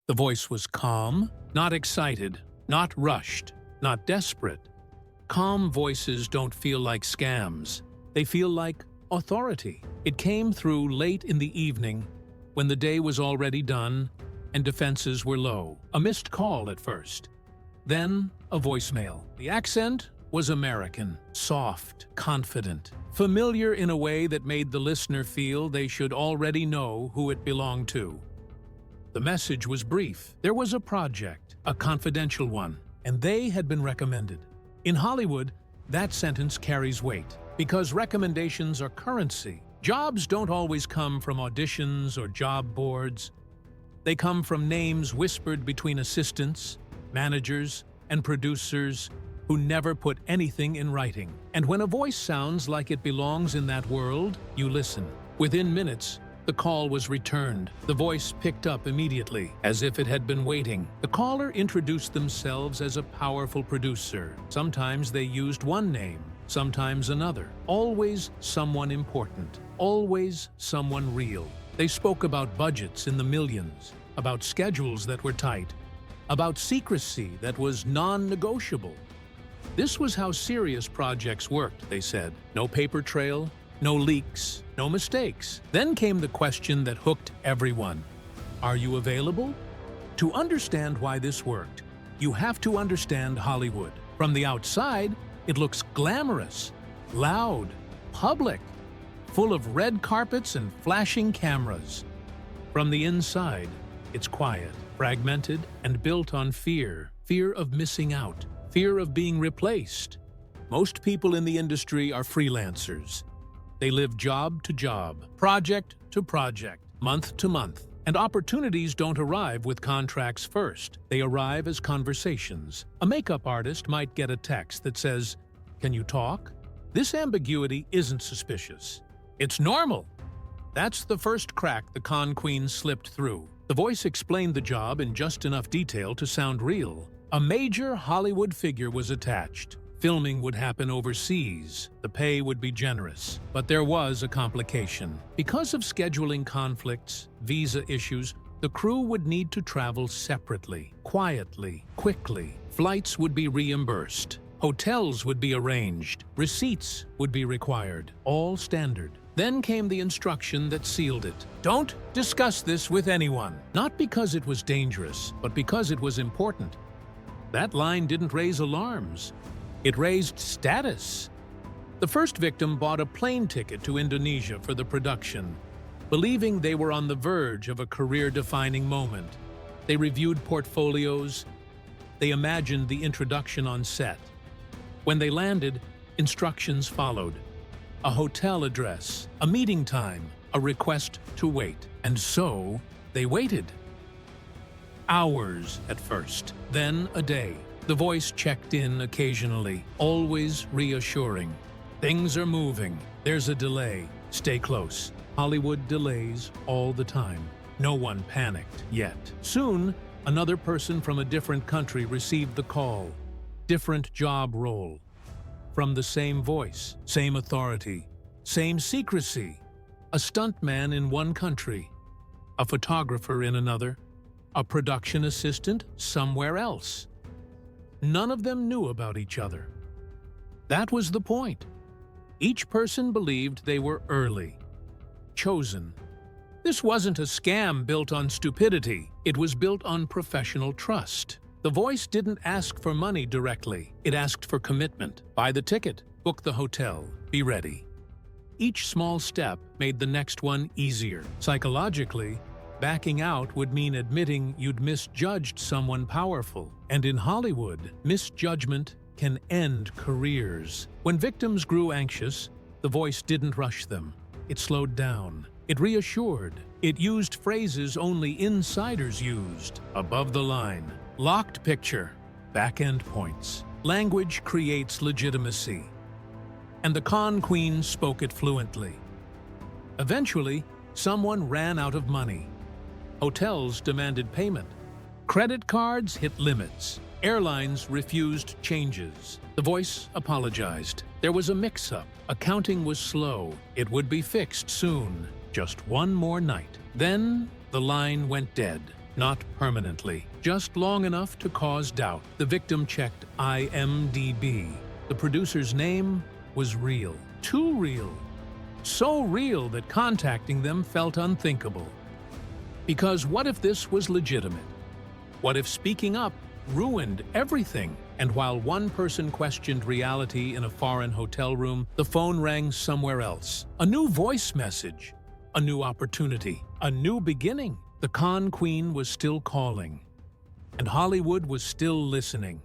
The voice was calm, not excited, not rushed, not desperate. Calm voices don't feel like scams. They feel like authority. It came through late in the evening, when the day was already done and defenses were low. A missed call at first. Then a voicemail. The accent was American, soft, confident, familiar in a way that made the listener feel they should already know who it belonged to. The message was brief. There was a project, a confidential one, and they had been recommended. In Hollywood, that sentence carries weight, because recommendations are currency. Jobs don't always come from auditions or job boards. They come from names whispered between assistants, managers, and producers who never put anything in writing. And when a voice sounds like it belongs in that world, you listen. Within minutes, the call was returned. The voice picked up immediately, as if it had been waiting. The caller introduced themselves as a powerful producer. Sometimes they used one name, sometimes another. Always someone important. Always someone real. They spoke about budgets in the millions, about schedules that were tight, about secrecy that was non-negotiable. This was how serious projects worked, they said. No paper trail, no leaks, no mistakes. Then came the question that hooked everyone. Are you available? To understand why this worked, you have to understand Hollywood. From the outside, it looks glamorous, loud, public, full of red carpets and flashing cameras. From the inside, it's quiet, fragmented, and built on fear. Fear of missing out, fear of being replaced. Most people in the industry are freelancers. They live job to job, project to project, month to month. And opportunities don't arrive with contracts first. They arrive as conversations. A makeup artist might get a text that says, "Can you talk?" This ambiguity isn't suspicious. It's normal. That's the first crack the con queen slipped through. The voice explained the job in just enough detail to sound real. A major Hollywood figure was attached. Filming would happen overseas. The pay would be generous. But there was a complication. Because of scheduling conflicts, visa issues, the crew would need to travel separately, quietly, quickly. Flights would be reimbursed. Hotels would be arranged. Receipts would be required. All standard. Then came the instruction that sealed it. Don't discuss this with anyone. Not because it was dangerous, but because it was important. That line didn't raise alarms. It raised status. The first victim bought a plane ticket to Indonesia for the production, believing they were on the verge of a career-defining moment. They reviewed portfolios. They imagined the introduction on set. When they landed, instructions followed. A hotel address, a meeting time, a request to wait. And so, they waited. Hours at first, then a day. The voice checked in occasionally, always reassuring. Things are moving. There's a delay. Stay close. Hollywood delays all the time. No one panicked yet. Soon, another person from a different country received the call. Different job role. From the same voice, same authority, same secrecy. A stuntman in one country, a photographer in another, a production assistant somewhere else. None of them knew about each other. That was the point. Each person believed they were early, chosen. This wasn't a scam built on stupidity. It was built on professional trust. The voice didn't ask for money directly. It asked for commitment. Buy the ticket, book the hotel, be ready. Each small step made the next one easier. Psychologically, backing out would mean admitting you'd misjudged someone powerful. And in Hollywood, misjudgment can end careers. When victims grew anxious, the voice didn't rush them. It slowed down. It reassured. It used phrases only insiders used. Above the line. Locked picture. Back-end points. Language creates legitimacy. And the con queen spoke it fluently. Eventually, someone ran out of money. Hotels demanded payment. Credit cards hit limits. Airlines refused changes. The voice apologized. There was a mix-up. Accounting was slow. It would be fixed soon. Just one more night. Then the line went dead. not permanently, just long enough to cause doubt. The victim checked IMDb. The producer's name was real. Too real. So real that contacting them felt unthinkable. Because what if this was legitimate? What if speaking up ruined everything? And while one person questioned reality in a foreign hotel room, the phone rang somewhere else. A new voice message. A new opportunity. A new beginning. The con queen was still calling. And Hollywood was still listening.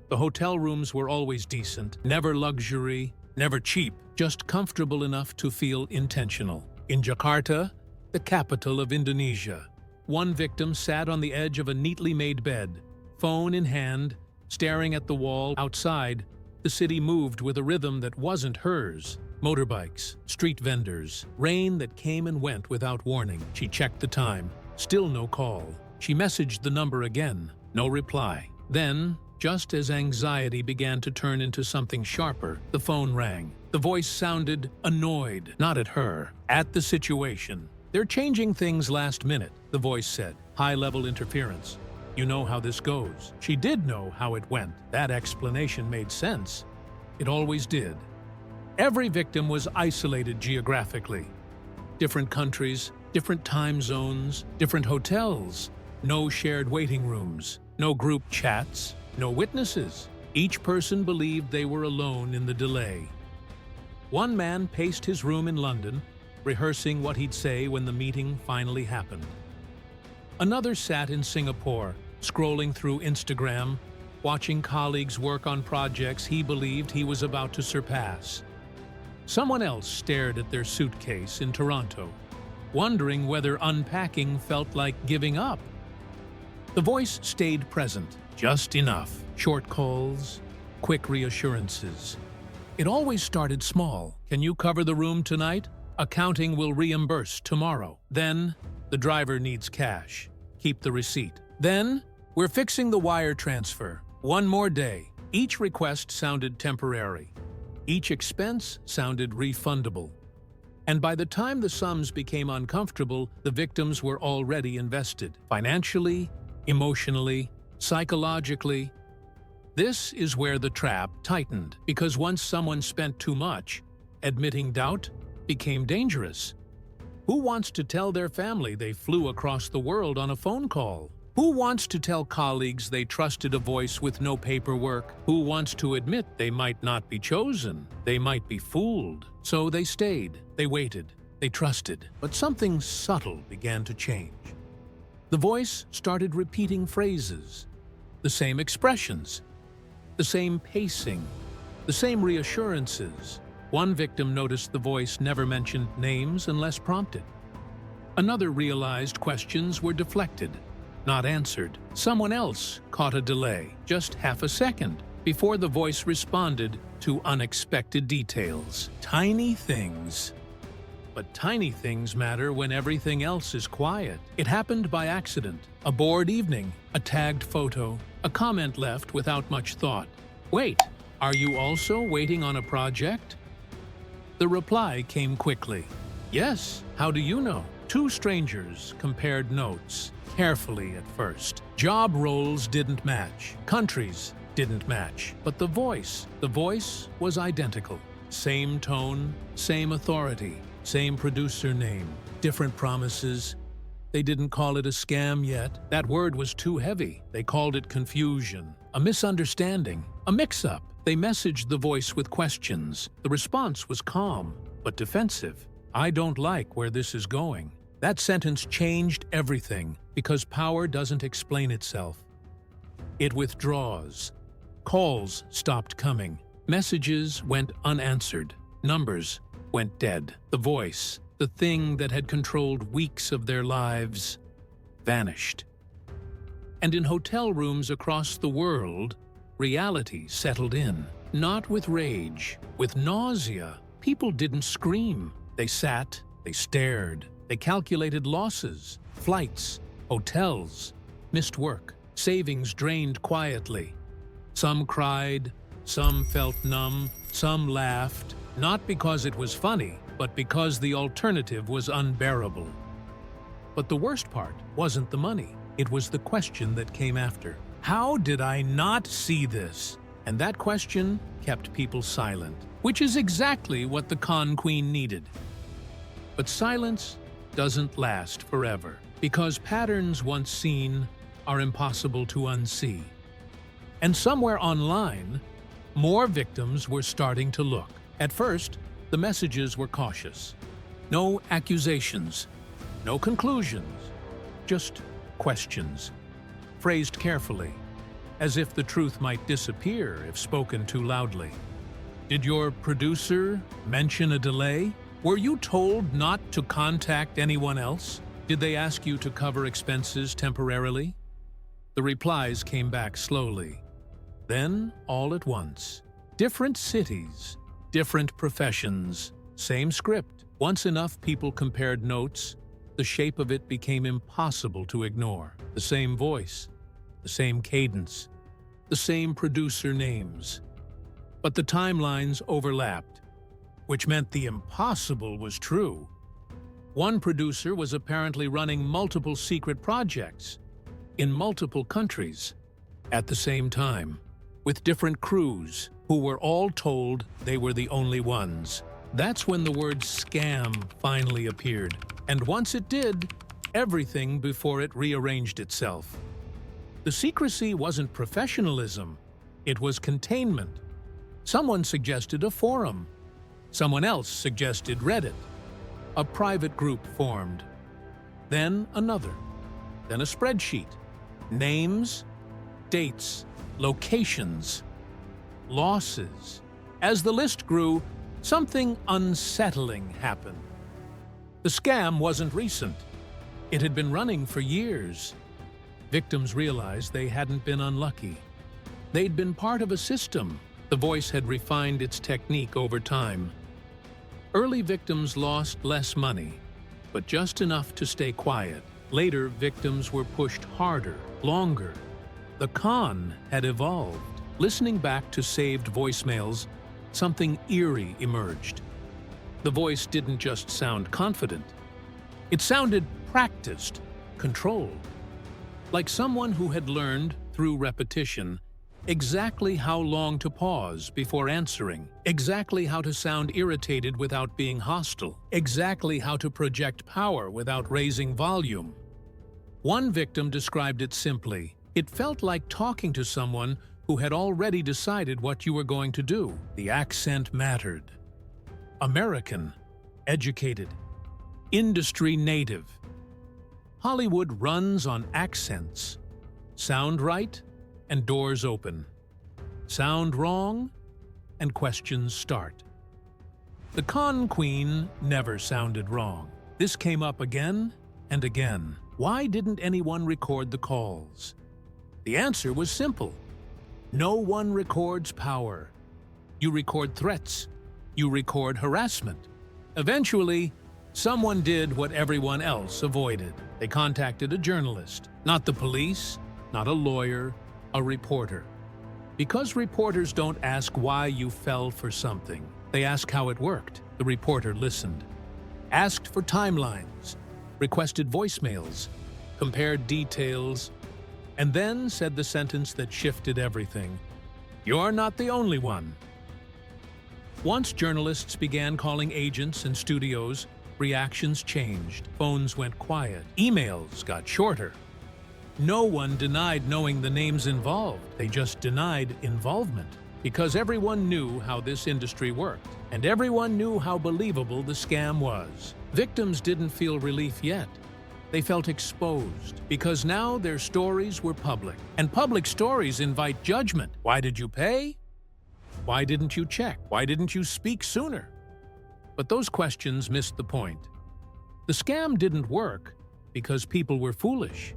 The hotel rooms were always decent, never luxury, never cheap, just comfortable enough to feel intentional. In Jakarta, the capital of Indonesia, one victim sat on the edge of a neatly made bed, phone in hand, staring at the wall outside. The city moved with a rhythm that wasn't hers. Motorbikes, street vendors, rain that came and went without warning. She checked the time. Still no call. She messaged the number again. No reply. Then, just as anxiety began to turn into something sharper, the phone rang. The voice sounded annoyed, not at her, at the situation. "They're changing things last minute," the voice said. "High-level interference. You know how this goes." She did know how it went. That explanation made sense. It always did. Every victim was isolated geographically. Different countries, different time zones, different hotels. No shared waiting rooms, no group chats, no witnesses. Each person believed they were alone in the delay. One man paced his room in London, rehearsing what he'd say when the meeting finally happened. Another sat in Singapore, scrolling through Instagram, watching colleagues work on projects he believed he was about to surpass. Someone else stared at their suitcase in Toronto, wondering whether unpacking felt like giving up. The voice stayed present, just enough. Short calls, quick reassurances. It always started small. "Can you cover the room tonight? Accounting will reimburse tomorrow." Then, "The driver needs cash. Keep the receipt." Then, "We're fixing the wire transfer. One more day." Each request sounded temporary. Each expense sounded refundable. And by the time the sums became uncomfortable, the victims were already invested. Financially, emotionally, psychologically. This is where the trap tightened, because once someone spent too much, admitting doubt became dangerous. Who wants to tell their family they flew across the world on a phone call? Who wants to tell colleagues they trusted a voice with no paperwork? Who wants to admit they might not be chosen? They might be fooled. So they stayed, they waited, they trusted. But something subtle began to change. The voice started repeating phrases, the same expressions, the same pacing, the same reassurances. One victim noticed the voice never mentioned names unless prompted. Another realized questions were deflected, not answered. Someone else caught a delay, just half a second, before the voice responded to unexpected details. Tiny things. But tiny things matter when everything else is quiet. It happened by accident. A bored evening, a tagged photo, a comment left without much thought. "Wait, are you also waiting on a project?" The reply came quickly. "Yes, how do you know?" Two strangers compared notes, carefully at first. Job roles didn't match, countries didn't match, but the voice was identical. Same tone, same authority, same producer name, different promises. They didn't call it a scam yet. That word was too heavy. They called it confusion, a misunderstanding, a mix-up. They messaged the voice with questions. The response was calm, but defensive. "I don't like where this is going." That sentence changed everything, because power doesn't explain itself. It withdraws. Calls stopped coming. Messages went unanswered. Numbers went dead. The voice, the thing that had controlled weeks of their lives, vanished. And in hotel rooms across the world, reality settled in. Not with rage, with nausea. People didn't scream. They sat, they stared, they calculated losses, flights, hotels, missed work, savings drained quietly. Some cried, some felt numb, some laughed, not because it was funny, but because the alternative was unbearable. But the worst part wasn't the money. It was the question that came after. How did I not see this? And that question kept people silent, which is exactly what the con queen needed. But silence doesn't last forever, because patterns once seen are impossible to unsee. And somewhere online, more victims were starting to look. At first, the messages were cautious. No accusations, no conclusions, just questions, phrased carefully, as if the truth might disappear if spoken too loudly. Did your producer mention a delay? Were you told not to contact anyone else? Did they ask you to cover expenses temporarily? The replies came back slowly. Then, all at once. Different cities, different professions, same script. Once enough people compared notes, the shape of it became impossible to ignore. The same voice, the same cadence, the same producer names. But the timelines overlapped, which meant the impossible was true. One producer was apparently running multiple secret projects in multiple countries at the same time, with different crews who were all told they were the only ones. That's when the word scam finally appeared. And once it did, everything before it rearranged itself. The secrecy wasn't professionalism, it was containment. Someone suggested a forum. Someone else suggested Reddit. A private group formed. Then another. Then a spreadsheet. Names, dates, locations, losses. As the list grew, something unsettling happened. The scam wasn't recent. It had been running for years. Victims realized they hadn't been unlucky. They'd been part of a system. The voice had refined its technique over time. Early victims lost less money, but just enough to stay quiet. Later, victims were pushed harder, longer. The con had evolved. Listening back to saved voicemails, something eerie emerged. The voice didn't just sound confident. It sounded practiced, controlled. Like someone who had learned, through repetition, exactly how long to pause before answering, exactly how to sound irritated without being hostile, exactly how to project power without raising volume. One victim described it simply. It felt like talking to someone who had already decided what you were going to do. The accent mattered. American, educated, industry native. Hollywood runs on accents. Sound right, and doors open. Sound wrong, and questions start. The con queen never sounded wrong. This came up again and again. Why didn't anyone record the calls? The answer was simple. No one records power. You record threats. You record harassment. Eventually, someone did what everyone else avoided. They contacted a journalist, not the police, not a lawyer, a reporter. Because reporters don't ask why you fell for something, they ask how it worked. The reporter listened, asked for timelines, requested voicemails, compared details, and then said the sentence that shifted everything. You're not the only one. Once journalists began calling agents and studios, reactions changed. Phones went quiet. Emails got shorter. No one denied knowing the names involved. They just denied involvement. Because everyone knew how this industry worked, and everyone knew how believable the scam was. Victims didn't feel relief yet. They felt exposed, because now their stories were public. And public stories invite judgment. Why did you pay? Why didn't you check? Why didn't you speak sooner? But those questions missed the point. The scam didn't work because people were foolish.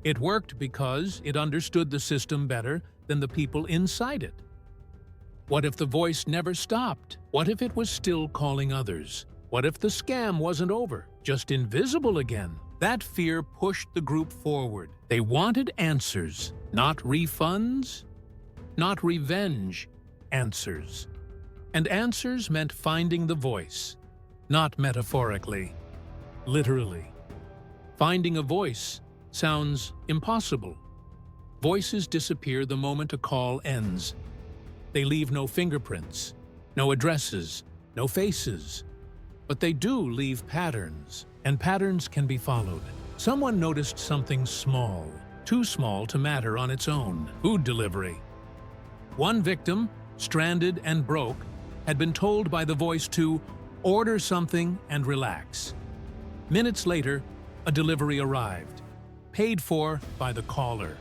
It worked because it understood the system better than the people inside it. What if the voice never stopped? What if it was still calling others? What if the scam wasn't over, just invisible again? That fear pushed the group forward. They wanted answers, not refunds, not revenge, answers. And answers meant finding the voice, not metaphorically, literally. Finding a voice sounds impossible. Voices disappear the moment a call ends. They leave no fingerprints, no addresses, no faces. But they do leave patterns, and patterns can be followed. Someone noticed something small, too small to matter on its own: food delivery. One victim, stranded and broke, had been told by the voice to order something and relax. Minutes later, a delivery arrived, paid for by the caller.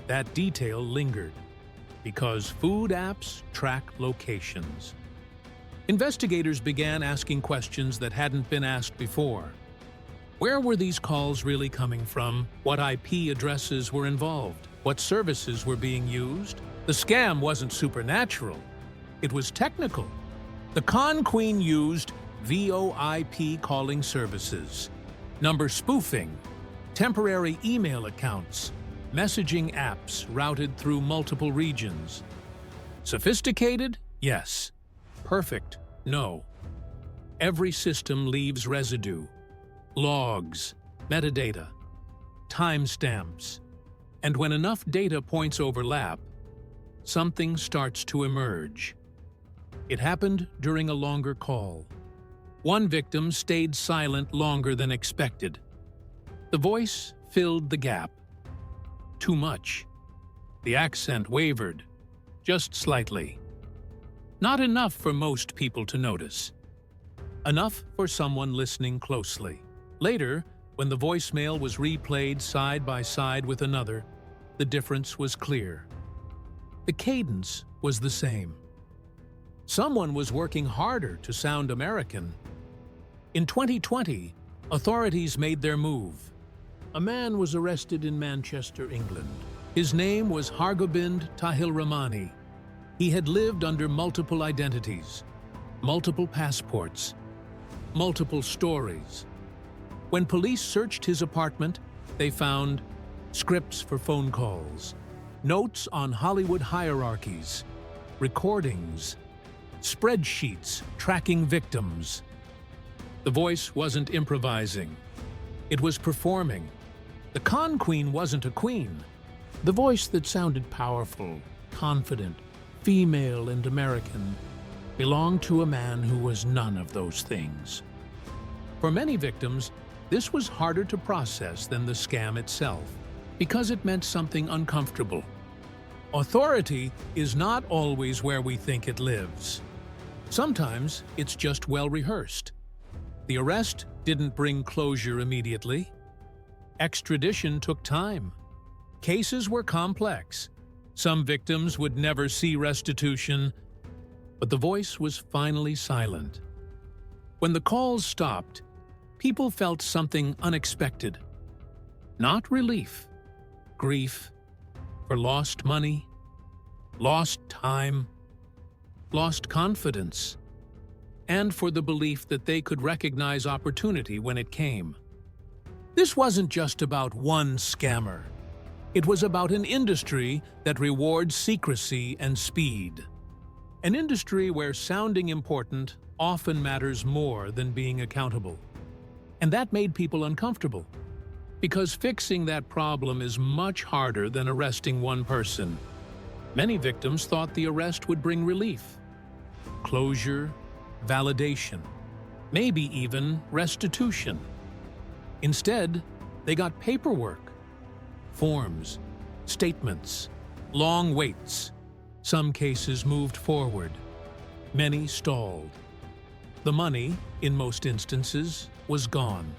That detail lingered, because food apps track locations. Investigators began asking questions that hadn't been asked before. Where were these calls really coming from? What IP addresses were involved? What services were being used? The scam wasn't supernatural. It was technical. The con queen used VoIP calling services, number spoofing, temporary email accounts, messaging apps routed through multiple regions. Sophisticated? Yes. Perfect? No. Every system leaves residue, logs, metadata, timestamps, and when enough data points overlap, something starts to emerge. It happened during a longer call. One victim stayed silent longer than expected. The voice filled the gap. Too much. The accent wavered, just slightly. Not enough for most people to notice. Enough for someone listening closely. Later, when the voicemail was replayed side by side with another, the difference was clear. The cadence was the same. Someone was working harder to sound American. In 2020, authorities made their move. A man was arrested in Manchester, England. His name was Hargobind Tahilramani. He had lived under multiple identities, multiple passports, multiple stories. When police searched his apartment, they found scripts for phone calls, notes on Hollywood hierarchies, recordings, spreadsheets tracking victims. The voice wasn't improvising. It was performing. The con queen wasn't a queen. The voice that sounded powerful, confident, female and American, belonged to a man who was none of those things. For many victims, this was harder to process than the scam itself, because it meant something uncomfortable. Authority is not always where we think it lives. Sometimes it's just well rehearsed. The arrest didn't bring closure immediately. Extradition took time. Cases were complex. Some victims would never see restitution, but the voice was finally silent. When the calls stopped, people felt something unexpected. Not relief, grief for lost money, lost time, lost confidence, and for the belief that they could recognize opportunity when it came. This wasn't just about one scammer. It was about an industry that rewards secrecy and speed. An industry where sounding important often matters more than being accountable. And that made people uncomfortable, because fixing that problem is much harder than arresting one person. Many victims thought the arrest would bring relief, closure, validation, maybe even restitution. Instead, they got paperwork, forms, statements, long waits. Some cases moved forward. Many stalled. The money, in most instances, was gone.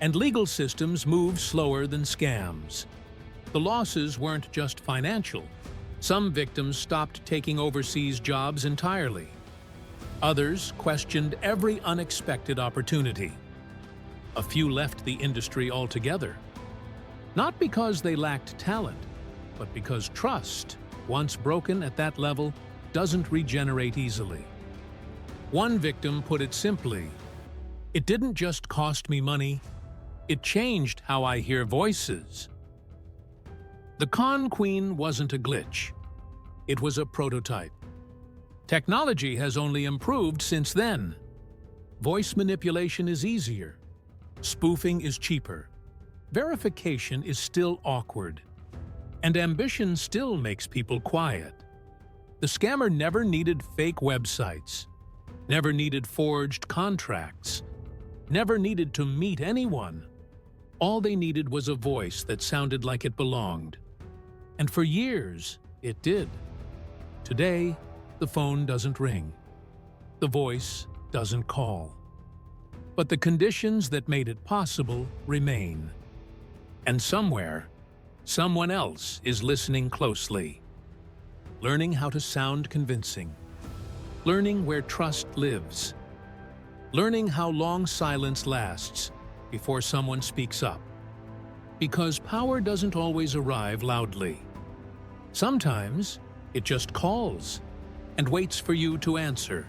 And legal systems moved slower than scams. The losses weren't just financial. Some victims stopped taking overseas jobs entirely. Others questioned every unexpected opportunity. A few left the industry altogether. Not because they lacked talent, but because trust, once broken at that level, doesn't regenerate easily. One victim put it simply, "It didn't just cost me money, it changed how I hear voices." The con queen wasn't a glitch. It was a prototype. Technology has only improved since then. Voice manipulation is easier. Spoofing is cheaper. verification is still awkward, and ambition still makes people quiet. The scammer never needed fake websites, never needed forged contracts, never needed to meet anyone. All they needed was a voice that sounded like it belonged. And for years, it did. Today, the phone doesn't ring. The voice doesn't call. But the conditions that made it possible remain. And somewhere, someone else is listening closely, learning how to sound convincing, learning where trust lives, learning how long silence lasts before someone speaks up. Because power doesn't always arrive loudly. Sometimes it just calls and waits for you to answer.